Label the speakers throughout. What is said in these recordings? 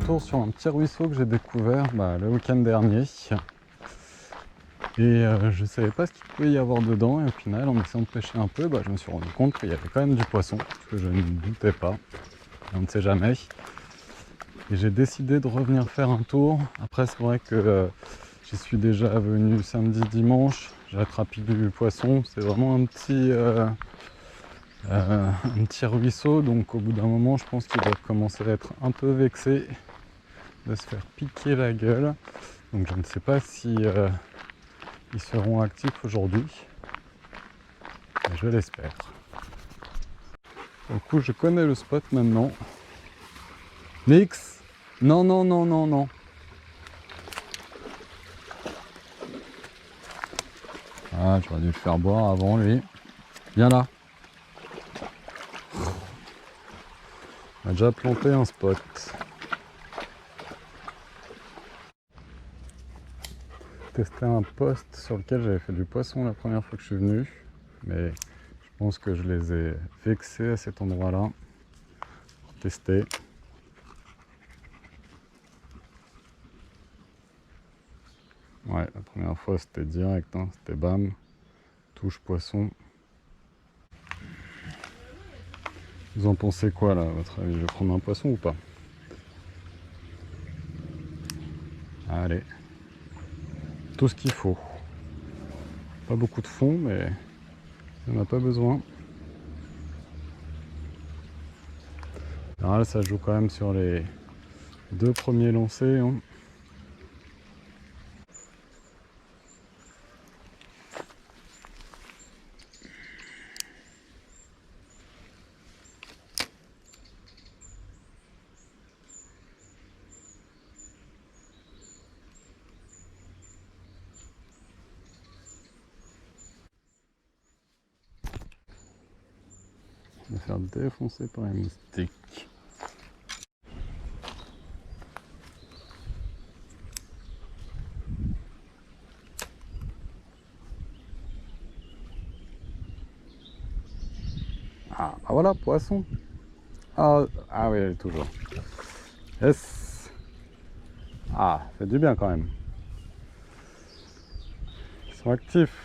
Speaker 1: retour sur un petit ruisseau que j'ai découvert le week-end dernier. Et je ne savais pas ce qu'il pouvait y avoir dedans. Et au final, en essayant de pêcher un peu, je me suis rendu compte qu'il y avait quand même du poisson, ce que je ne doutais pas. On ne sait jamais. Et j'ai décidé de revenir faire un tour. Après, c'est vrai que j'y suis déjà venu samedi, dimanche. J'ai attrapé du poisson. C'est vraiment un petit ruisseau. Donc au bout d'un moment, je pense qu'il doit commencer à être un peu vexé de se faire piquer la gueule. Donc je ne sais pas si ils seront actifs aujourd'hui. Mais je l'espère. Du coup, je connais le spot maintenant. Nix. Non, non, non, non, non. Ah, j'aurais dû le faire boire avant lui. Viens là. On a déjà planté un spot. Testé un poste sur lequel j'avais fait du poisson la première fois que je suis venu. Mais je pense que je les ai vexés à cet endroit-là. Pour tester. Ouais, la première fois c'était direct, hein. C'était bam. Touche poisson. Vous en pensez quoi là, à votre avis? Je vais prendre un poisson ou pas? Allez. Tout ce qu'il faut. Pas beaucoup de fond, mais il n'y en a pas besoin. Alors là, ça joue quand même sur les 2 premiers lancers, hein. Je vais me faire défoncer par les moustiques. Ah voilà, poisson. Ah oui, elle est toujours. Yes. Ah, ça fait du bien quand même. Ils sont actifs.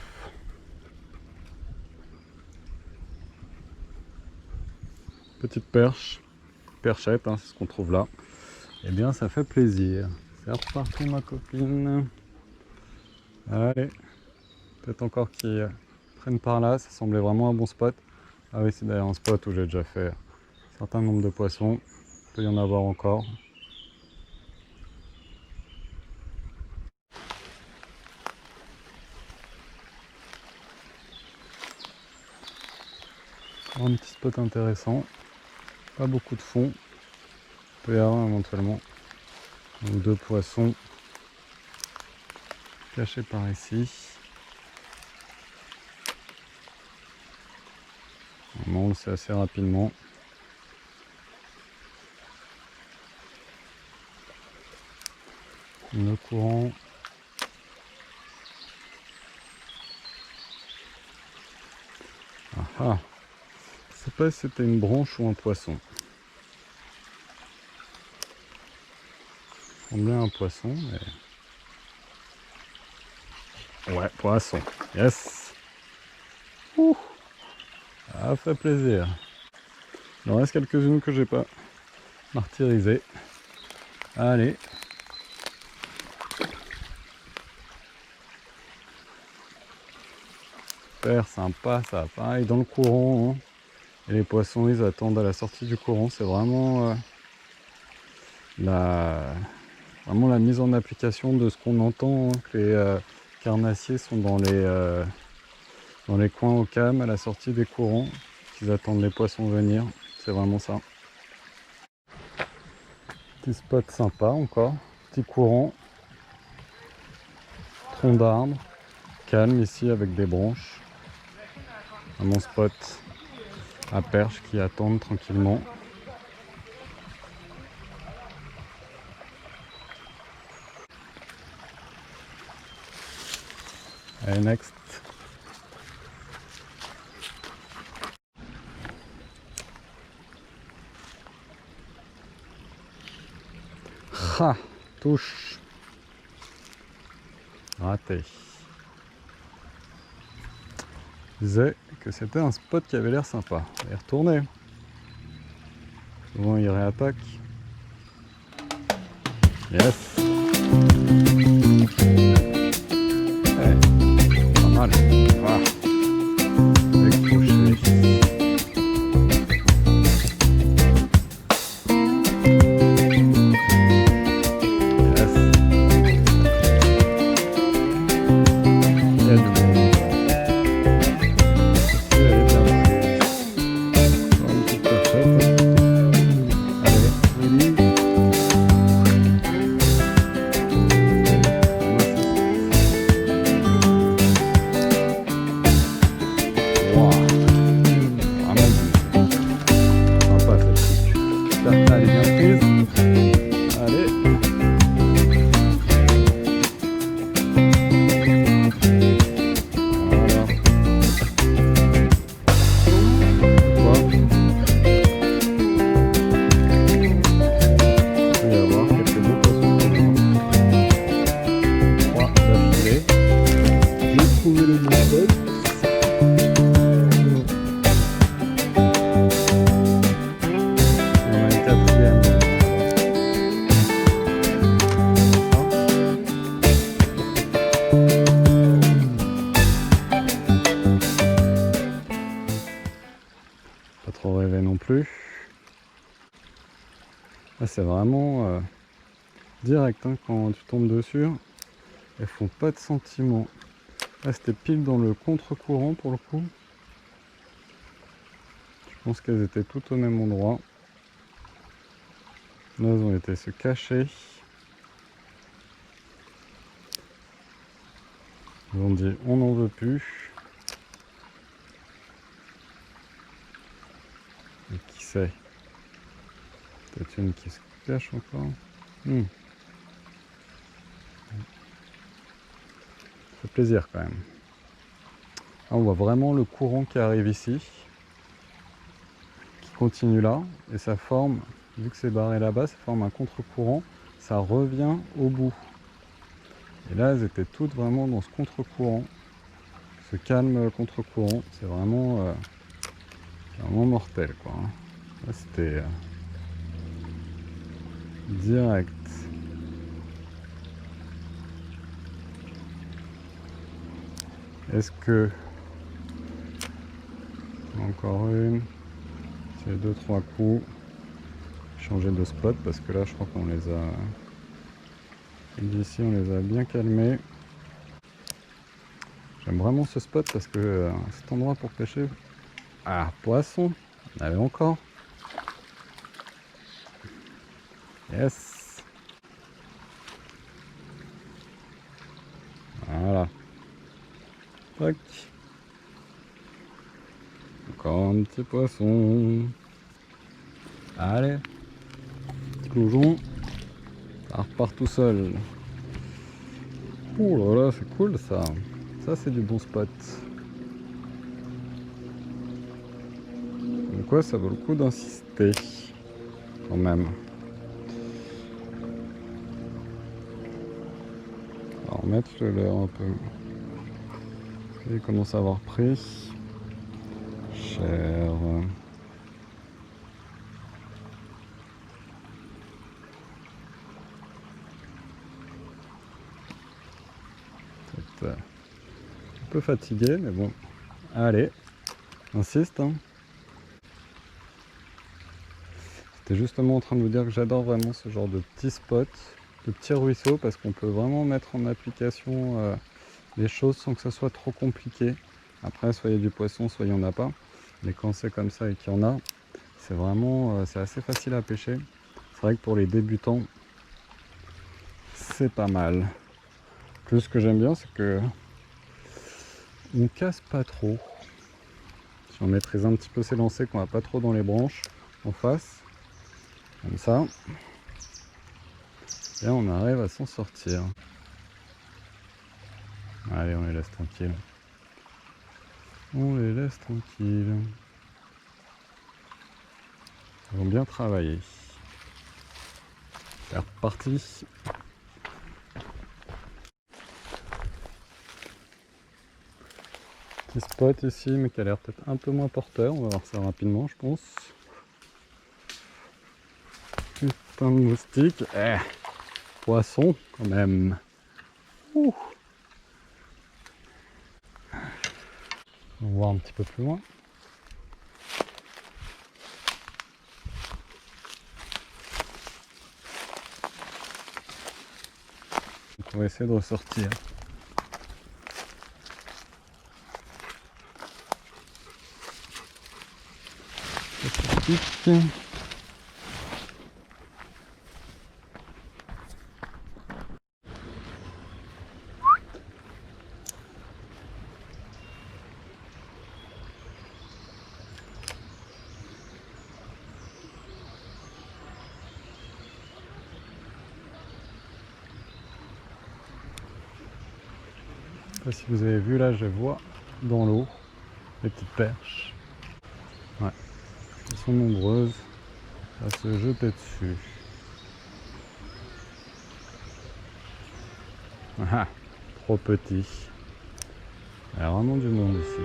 Speaker 1: Petite perche. Perchette, hein, c'est ce qu'on trouve là. Eh bien, ça fait plaisir. C'est reparti, ma copine. Allez. Peut-être encore qu'ils prennent par là. Ça semblait vraiment un bon spot. Ah oui, c'est d'ailleurs un spot où j'ai déjà fait un certain nombre de poissons. Il peut y en avoir encore. Un petit spot intéressant. Pas beaucoup de fond. Il peut y avoir éventuellement 1 ou 2 poissons cachés par ici. On le sait assez rapidement. Le courant. Ah ah. Je sais pas si c'était une branche ou un poisson. Il semblait un poisson, mais... Ouais, poisson. Yes. Ouh. Ça fait plaisir. Il en reste quelques-unes que j'ai pas martyrisées. Allez. Super sympa ça. Pareil dans le courant, hein. Et les poissons, ils attendent à la sortie du courant. C'est vraiment vraiment la mise en application de ce qu'on entend, hein, que les carnassiers sont dans les coins au calme à la sortie des courants, qu'ils attendent les poissons venir. C'est vraiment ça. Petit spot sympa encore, petit courant, tronc d'arbre, calme ici avec des branches. Vraiment spot à perche qui attendent tranquillement. Allez, next. Ah, touche. Raté. Je disais que c'était un spot qui avait l'air sympa. On va y retourner. Souvent il réattaque. Yes. Ouais, pas mal. Ah. Décroché. Yes. Il y a du bon. Elle est bien prise. Encore une petite perchette. Allez, ready. Wow. Vraiment sympa celle-ci. J'espère qu'elle est bien prise. Allez. Voilà. Quoi? Il peut y avoir quelques beaux poissons quand même. 3 d'affilée. J'ai trouvé le bon spot. On a une quatrième. Pas trop rêver non plus. Là c'est vraiment direct hein, quand tu tombes dessus. Elles font pas de sentiments. Là c'était pile dans le contre-courant pour le coup. Je pense qu'elles étaient toutes au même endroit. Là elles ont été se cacher. Ils ont dit on n'en veut plus. Et qui sait? Peut-être une qui se cache encore. Ça fait plaisir quand même. Là, on voit vraiment le courant qui arrive ici, qui continue là, et ça forme, vu que c'est barré là-bas, ça forme un contre-courant, ça revient au bout. Et là, elles étaient toutes vraiment dans ce contre-courant, ce calme contre-courant, c'est vraiment mortel quoi. Là, c'était direct. Est-ce que encore une, c'est 2-3 coups, changer de spot parce que là je crois qu'on les a d'ici on les a bien calmés. J'aime vraiment ce spot parce que cet endroit pour pêcher. Ah, poisson, allez encore. Yes. Voilà. Tac. Encore un petit poisson. Allez. Petit plongeon. Ça repart tout seul. Oh là là, c'est cool ça. Ça c'est du bon spot. Donc quoi, ça vaut le coup d'insister. Quand même. On va remettre le leurre un peu. Il commence à avoir pris. Cher. Un peu fatigué, mais bon. Allez, insiste. Hein. J'étais justement en train de vous dire que j'adore vraiment ce genre de petits spots, de petits ruisseaux, parce qu'on peut vraiment mettre en application les choses sans que ça soit trop compliqué. Après, soit il y a du poisson, soit il n'y en a pas. Mais quand c'est comme ça et qu'il y en a, c'est vraiment c'est assez facile à pêcher. C'est vrai que pour les débutants, c'est pas mal. Plus ce que j'aime bien, c'est que on casse pas trop. Si on maîtrise un petit peu ses lancers, qu'on va pas trop dans les branches en face, comme ça, et on arrive à s'en sortir. Allez, on les laisse tranquilles. On les laisse tranquilles. Ils vont bien travailler. C'est reparti. Petit spot ici, mais qui a l'air peut-être un peu moins porteur. On va voir ça rapidement, je pense. Putain de moustique. Poisson, quand même. Ouh. On va voir un petit peu plus loin. Donc on va essayer de ressortir. Pique. Je sais pas si vous avez vu là, je vois dans l'eau les petites perches. Ouais, elles sont nombreuses à se jeter dessus. Ah, trop petit. Il y a vraiment du monde ici.